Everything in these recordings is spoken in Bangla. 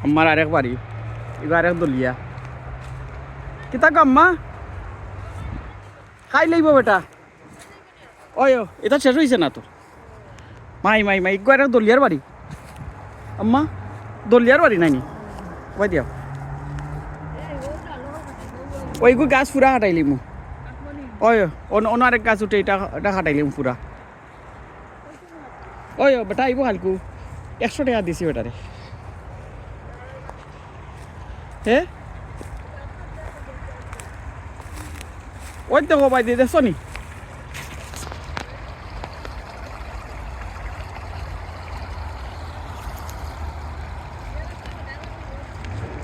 আমার আরেক বাড়ি এবার আরেক দলিয়া কিতা আম্মা খাই লইব বেটা ওই এটা শেষ হয়েছে না তো মাই মাই মাই ইগো আরেক দলিয়ার বাড়ি আম্মা দলিয়ার বাড়ি নাইনি ওই দিয়া ওইগু গাছ পুরা হাঁটাইলি মু ওই অন্য আরেক গাছ উঠে এটা হাঁটাইলিম পুরা ওই বেটা আইব হালকু 100 টাকা দিছি বেটারে হে ওই দেখো ভাই দিয়ে দেখছো নি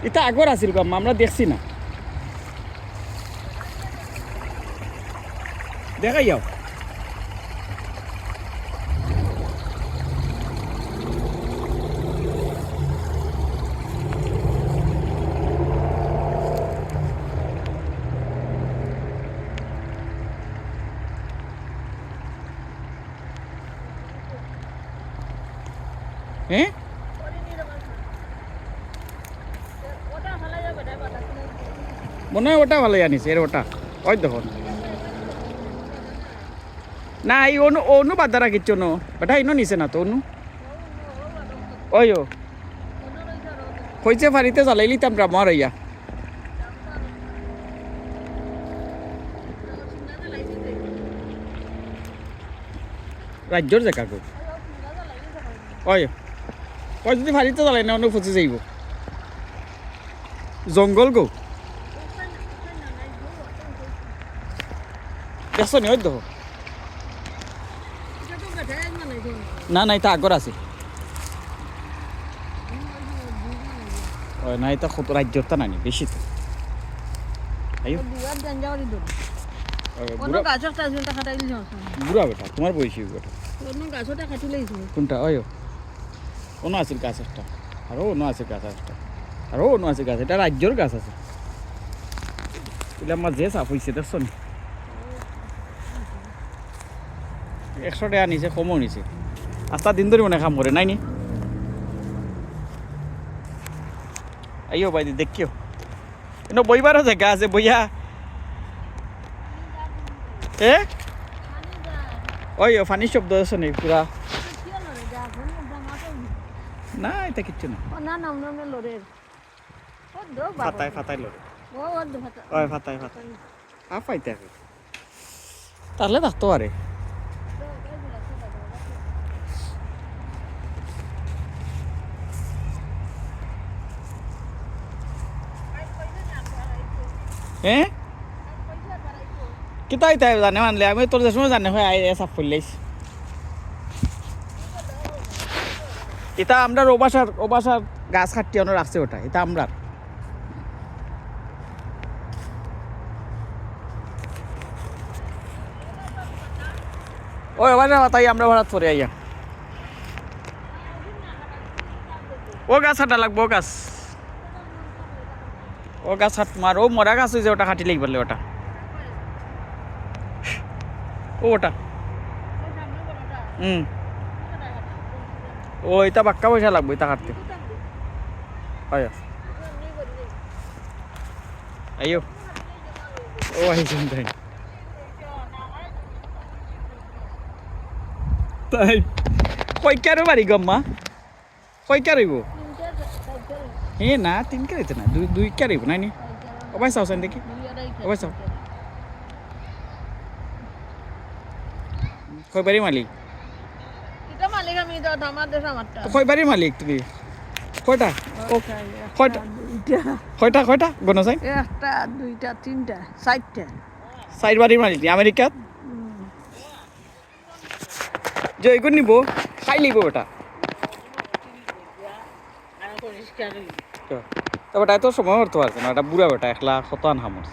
এটা আগর আছিল গো আমরা দেখছি না দেখাই যাও হ্যাঁ মনে হয় ওটা ভালো জানিস এর ওটা ওই দেখুন না এই অনু বাদ দ্বারা কিচ্ছু নো ওটা ইনো নিছে না তো অনু ওই হয়েছে ফারিতে জ্বালাইলি তামরা মর ইয়া রাজ্যর জায়গা গো ওই ওই যদি ফারিতে জ্বালাই না অন্য ফসে যাইব জঙ্গল গো দেখছো নি ওই দেখো না না এটা আগর আছে না এটা কত রাজ্যর তা নানি বেশি তো বুড়া বেটা তোমার বয়সী বেটা কোনটা ওই অন্য আছে গাছ একটা আরো অন্য আছে গাছ একটা আরো অন্য আছে গাছ এটা রাজ্যর গাছ আছে আমার যে সাপ হয়েছে দেখছো নি 100 টাকা নিছে কমও নিছে আস্তা দিন ধরে মনে কাম করে নাই নি আইও ভাই দেখিও কিন্তু বইবারও জায়গা আছে বইয়া এ ওই ফানি শব্দ আছে নি পুরা না এটা কিচ্ছু না ফাতাই ফাতাই লড়ে ওই ফাতাই ফাতাই আপাইতে তাহলে থাকতো আরে হ্যাঁ কিতাই তাই জানে মানলে আমি তোর সময় জানে হয় আই সাফ করলেইস এটা আমরা ওবাসার গাছ কাটি অন্য রাখছে ওটা এটা আমরা ওই ওবাসা তাই আমরা ভাড়াত পরে আইয়া ও গাছ হাঁটা লাগবো ও গাছ হাট মার ও মরা গাছ হয়েছে ওটা কাটি লাগবে ওটা ওটা ও এটা বাক্কা পয়সা লাগবে এটা কাটতে আইও ও আইছেন তাই তাই কয়কারও বাড়ি গম্মা কয়কার হইব হে না 3 কে হইতে না 2 কে হইব নাইনি ওবাই চাওছেন দেখি ওবাই চাও কয় বাড়ি মালিক এটা মালিক আমি তো আমার দেশ আমারটা কয় বাড়ি মালিক তুমি কয়টা কয়টা গণ চাই একটা দুইটা তিনটা চারটা 4 বাড়ির মালিক আমেরিকাত জয় গুণ নিব খাই লিব ওটা তো বেটা এত সময় করতে পারছে না এটা বুড়া বেটা 1 লাখ 57 হামর